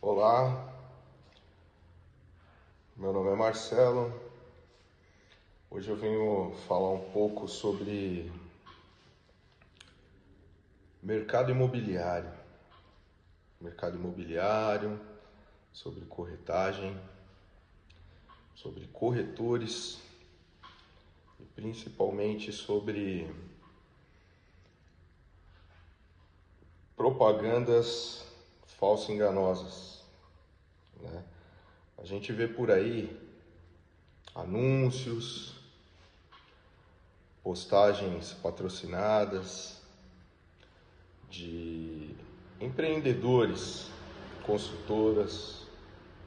Olá, meu nome é Marcelo. Hoje eu venho falar um pouco sobre mercado imobiliário. Sobre corretagem, sobre corretores e principalmente sobre propagandas falsas e enganosas, né? A gente vê por aí anúncios, postagens patrocinadas de empreendedores, construtoras,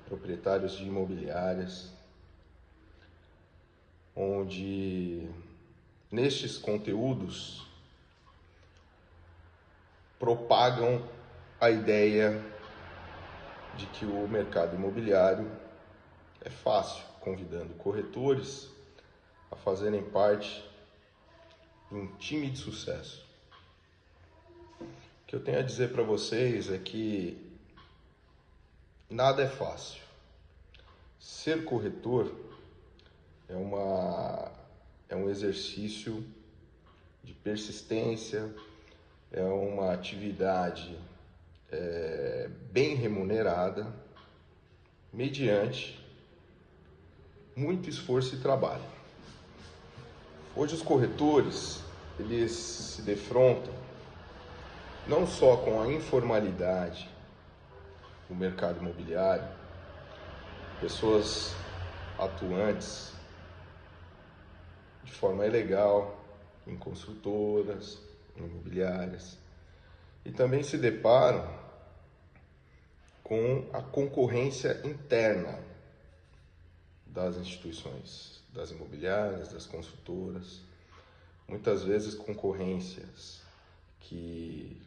proprietários de imobiliárias, onde nestes conteúdos propagam a ideia de que o mercado imobiliário é fácil, convidando corretores a fazerem parte de um time de sucesso. O que eu tenho a dizer para vocês é que nada é fácil. Ser corretor é um exercício de persistência, é uma atividade bem remunerada, mediante muito esforço e trabalho. Hoje os corretores, eles se defrontam não só com a informalidade do mercado imobiliário, pessoas atuantes de forma ilegal em construtoras, em imobiliárias, e também se deparam com a concorrência interna das instituições, das imobiliárias, das construtoras, muitas vezes concorrências que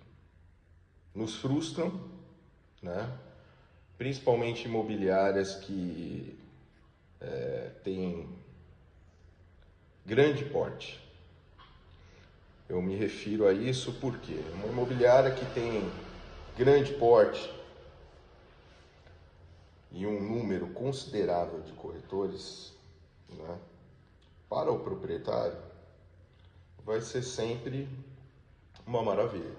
nos frustram, né? Principalmente imobiliárias que têm grande porte. Eu me refiro a isso porque uma imobiliária que tem grande porte e um número considerável de corretores, né, para o proprietário, vai ser sempre uma maravilha.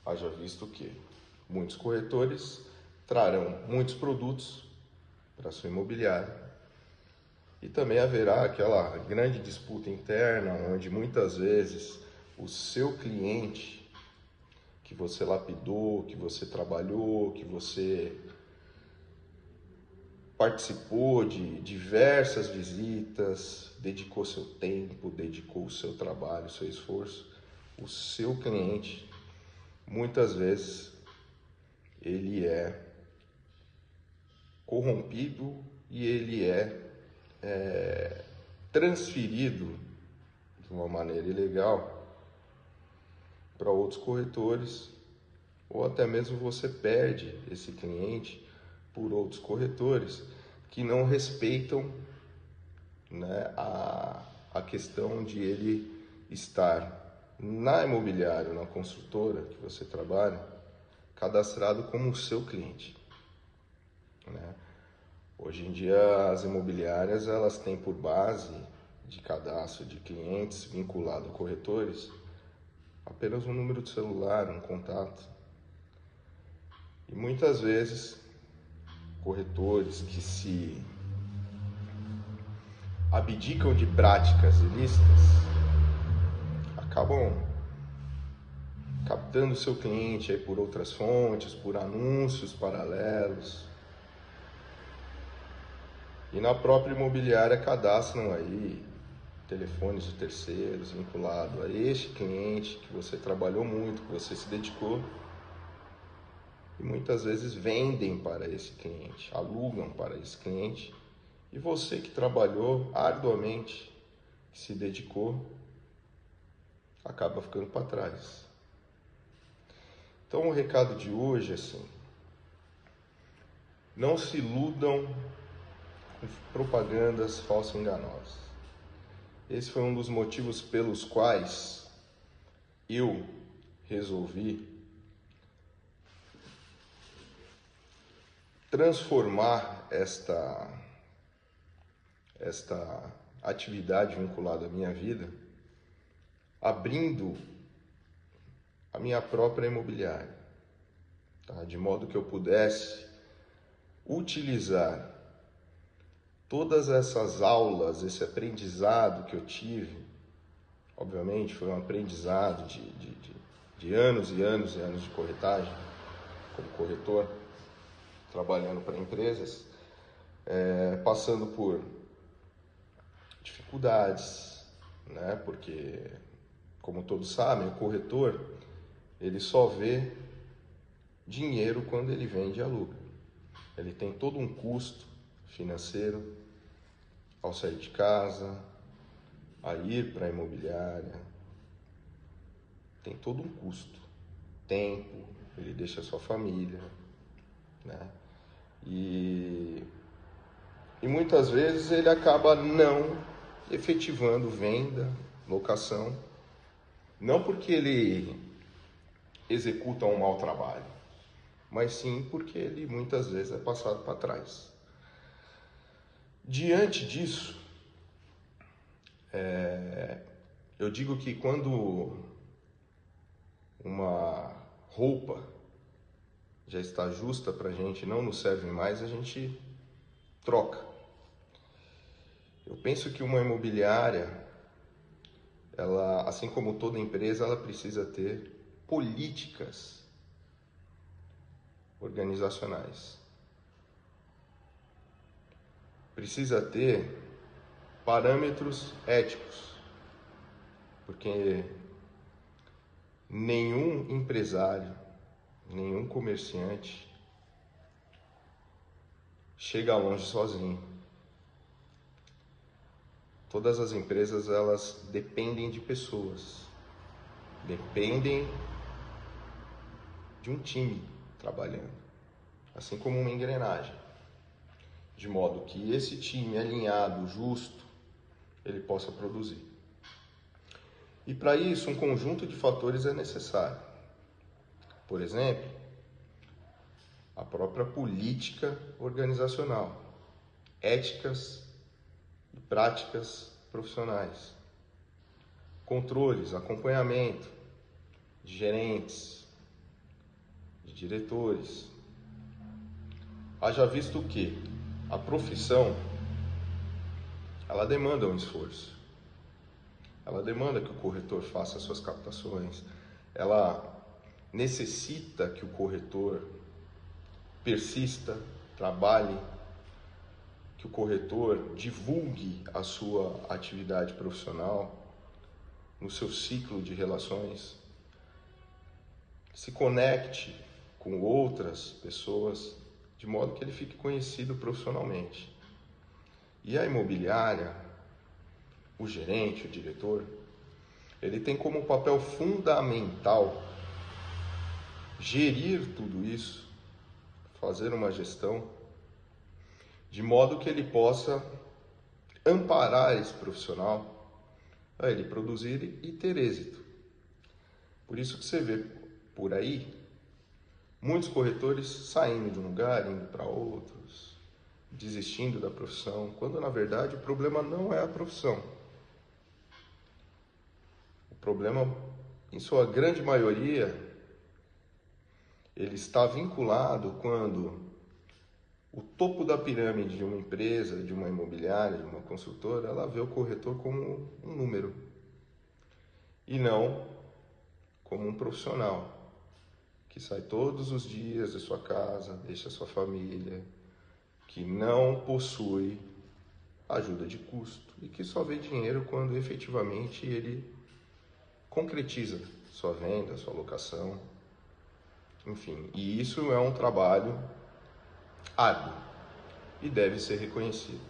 Haja visto que muitos corretores trarão muitos produtos para sua imobiliária e também haverá aquela grande disputa interna onde muitas vezes o seu cliente que você lapidou, que você trabalhou, que você participou de diversas visitas, dedicou seu tempo, dedicou o seu trabalho, o seu esforço, o seu cliente, muitas vezes, ele é corrompido e ele é transferido de uma maneira ilegal para outros corretores, ou até mesmo você perde esse cliente por outros corretores que não respeitam, né, a questão de ele estar na imobiliária, na construtora que você trabalha, cadastrado como o seu cliente, né? Hoje em dia as imobiliárias elas têm por base de cadastro de clientes vinculado a corretores apenas um número de celular, um contato. E muitas vezes corretores que se abdicam de práticas ilícitas acabam captando seu cliente aí por outras fontes, por anúncios paralelos. E na própria imobiliária cadastram aí telefones de terceiros vinculados a este cliente que você trabalhou muito, que você se dedicou. E muitas vezes vendem para esse cliente, alugam para esse cliente. E você que trabalhou arduamente, que se dedicou, acaba ficando para trás. Então o recado de hoje é assim: não se iludam com propagandas falsas e enganosas. Esse foi um dos motivos pelos quais eu resolvi transformar esta atividade vinculada à minha vida, abrindo a minha própria imobiliária, tá? De modo que eu pudesse utilizar todas essas aulas, esse aprendizado que eu tive. Obviamente foi um aprendizado de anos e anos e anos de corretagem, como corretor, trabalhando para empresas, passando por dificuldades, né? Porque, como todos sabem, o corretor, ele só vê dinheiro quando ele vende e aluga. Ele tem todo um custo financeiro ao sair de casa, a ir para a imobiliária. Tem todo um custo. Tempo, ele deixa a sua família, né? E muitas vezes ele acaba não efetivando venda, locação, não porque ele executa um mau trabalho, mas sim porque ele muitas vezes é passado para trás. Diante disso, eu digo que quando uma roupa já está justa para a gente, não nos serve mais, a gente troca. Eu penso que uma imobiliária, ela, assim como toda empresa, ela precisa ter políticas organizacionais. Precisa ter parâmetros éticos, porque nenhum empresário, nenhum comerciante chega longe sozinho. Todas as empresas, elas dependem de pessoas, dependem de um time trabalhando, assim como uma engrenagem, de modo que esse time alinhado, justo, ele possa produzir. E para isso, um conjunto de fatores é necessário. Por exemplo, a própria política organizacional, éticas e práticas profissionais, controles, acompanhamento de gerentes, de diretores. Haja visto que a profissão, ela demanda um esforço. Ela demanda que o corretor faça as suas captações. Ela necessita que o corretor persista, trabalhe, que o corretor divulgue a sua atividade profissional no seu ciclo de relações, se conecte com outras pessoas, de modo que ele fique conhecido profissionalmente. E a imobiliária, o gerente, o diretor, ele tem como papel fundamental gerir tudo isso, fazer uma gestão, de modo que ele possa amparar esse profissional a ele produzir e ter êxito. Por isso que você vê por aí muitos corretores saindo de um lugar, indo para outros, desistindo da profissão, quando na verdade o problema não é a profissão. O problema, em sua grande maioria, ele está vinculado quando o topo da pirâmide de uma empresa, de uma imobiliária, de uma construtora, ela vê o corretor como um número e não como um profissional que sai todos os dias de sua casa, deixa sua família, que não possui ajuda de custo e que só vê dinheiro quando efetivamente ele concretiza sua venda, sua locação, enfim. E isso é um trabalho árduo e deve ser reconhecido.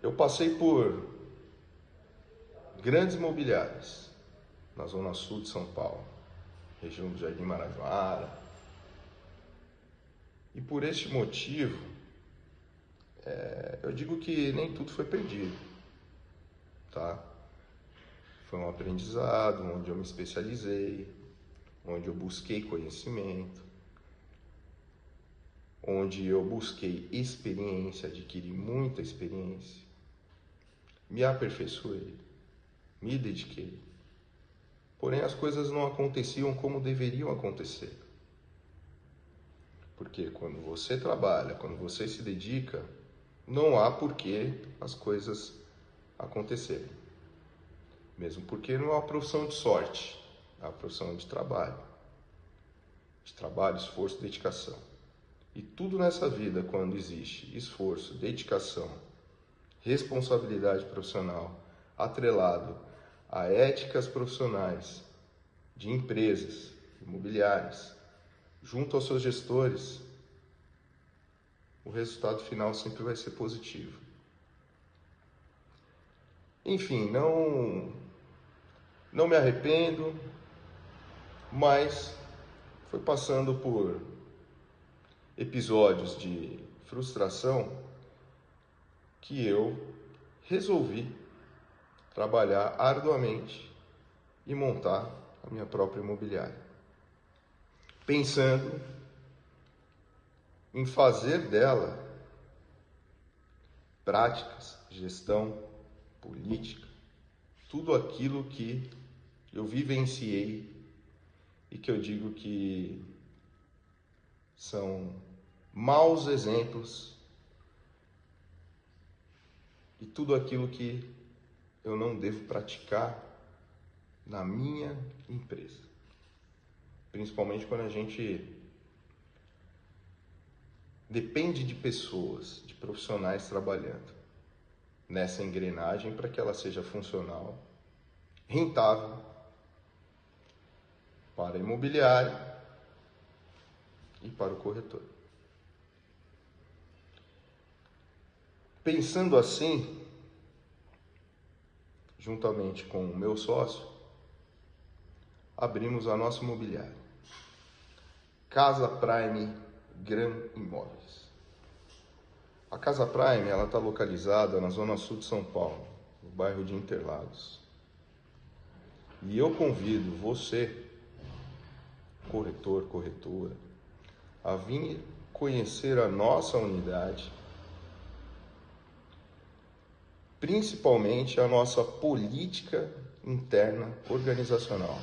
Eu passei por grandes imobiliárias na zona sul de São Paulo, região do Jardim Marajoara, e por este motivo eu digo que nem tudo foi perdido, tá? Foi um aprendizado onde eu me especializei, onde eu busquei conhecimento, onde eu busquei experiência, adquiri muita experiência, me aperfeiçoei, me dediquei. Porém, as coisas não aconteciam como deveriam acontecer. Porque quando você trabalha, quando você se dedica, não há por que as coisas acontecerem. Mesmo porque não é uma profissão de sorte, é uma profissão de trabalho. De trabalho, esforço, dedicação. E tudo nessa vida, quando existe esforço, dedicação, responsabilidade profissional, atrelado a éticas profissionais de empresas imobiliárias, junto aos seus gestores, o resultado final sempre vai ser positivo. Enfim, não me arrependo, mas foi passando por episódios de frustração que eu resolvi trabalhar arduamente e montar a minha própria imobiliária, pensando em fazer dela práticas, gestão, política, tudo aquilo que eu vivenciei e que eu digo que são maus exemplos e tudo aquilo que eu não devo praticar na minha empresa. Principalmente quando a gente depende de pessoas, de profissionais trabalhando nessa engrenagem para que ela seja funcional, rentável para a imobiliária e para o corretor. Pensando assim, juntamente com o meu sócio, abrimos a nossa imobiliária, Casa Prime Gran Imóveis. A Casa Prime ela está localizada na zona sul de São Paulo, no bairro de Interlagos. E eu convido você, corretor, corretora, a vir conhecer a nossa unidade, principalmente a nossa política interna organizacional,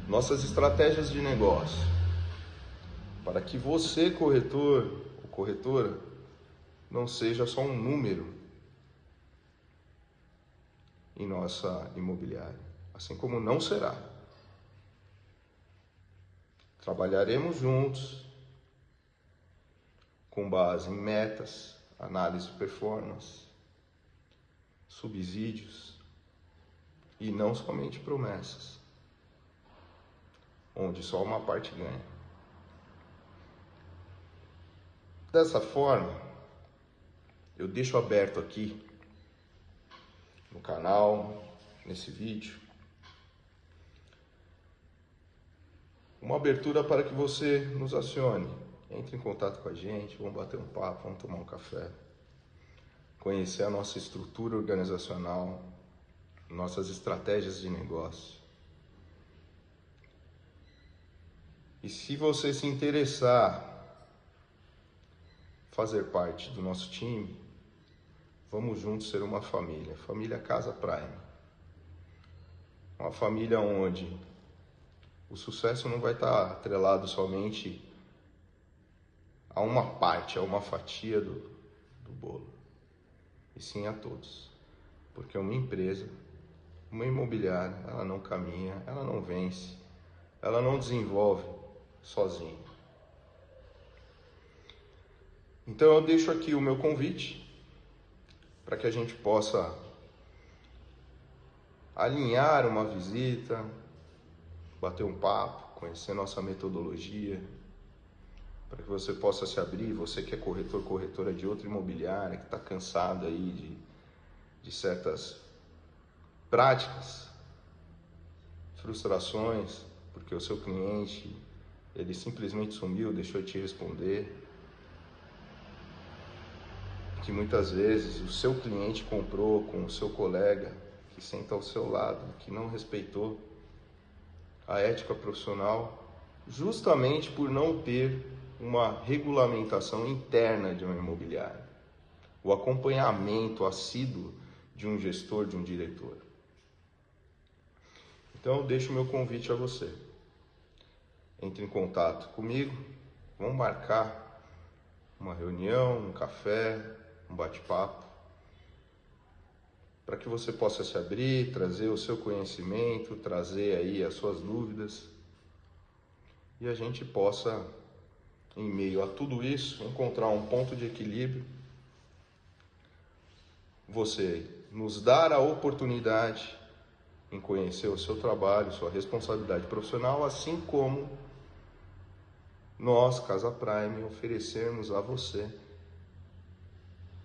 nossas estratégias de negócio, para que você, corretor ou corretora, não seja só um número em nossa imobiliária, assim como não será. Trabalharemos juntos com base em metas, análise de performance, subsídios e não somente promessas, onde só uma parte ganha. Dessa forma, eu deixo aberto aqui no canal, nesse vídeo, uma abertura para que você nos acione, entre em contato com a gente, vamos bater um papo, vamos tomar um café, conhecer a nossa estrutura organizacional, nossas estratégias de negócio. E se você se interessar fazer parte do nosso time, vamos juntos ser uma família, família Casa Prime. Uma família onde o sucesso não vai estar atrelado somente a uma parte, a uma fatia do bolo, e sim a todos. Porque uma empresa, uma imobiliária, ela não caminha, ela não vence, ela não desenvolve sozinha. Então eu deixo aqui o meu convite para que a gente possa alinhar uma visita, bater um papo, conhecer nossa metodologia, para que você possa se abrir, você que é corretor, corretora de outra imobiliária, que está cansado aí de certas práticas, frustrações, porque o seu cliente, ele simplesmente sumiu, deixou de te responder, que muitas vezes o seu cliente comprou com o seu colega que senta ao seu lado, que não respeitou a ética profissional, justamente por não ter uma regulamentação interna de uma imobiliária, o acompanhamento assíduo de um gestor, de um diretor. Então eu deixo o meu convite a você. Entre em contato comigo, vamos marcar uma reunião, um café, um bate-papo, para que você possa se abrir, trazer o seu conhecimento, trazer aí as suas dúvidas e a gente possa, em meio a tudo isso, encontrar um ponto de equilíbrio. Você nos dar a oportunidade em conhecer o seu trabalho, sua responsabilidade profissional, assim como nós, Casa Prime, oferecermos a você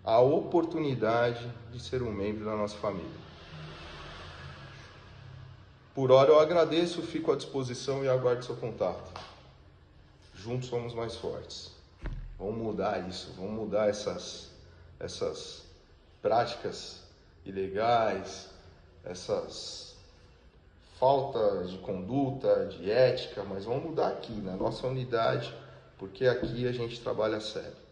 a oportunidade de ser um membro da nossa família. Por hora eu agradeço, fico à disposição e aguardo seu contato. Juntos somos mais fortes. Vamos mudar isso, vamos mudar essas práticas ilegais, essas faltas de conduta, de ética, mas vamos mudar aqui, na nossa unidade, porque aqui a gente trabalha sério.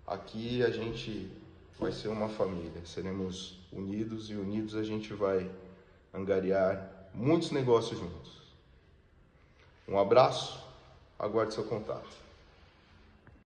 Aqui a gente vai ser uma família, seremos unidos e unidos a gente vai angariar muitos negócios juntos. Um abraço, aguarde seu contato.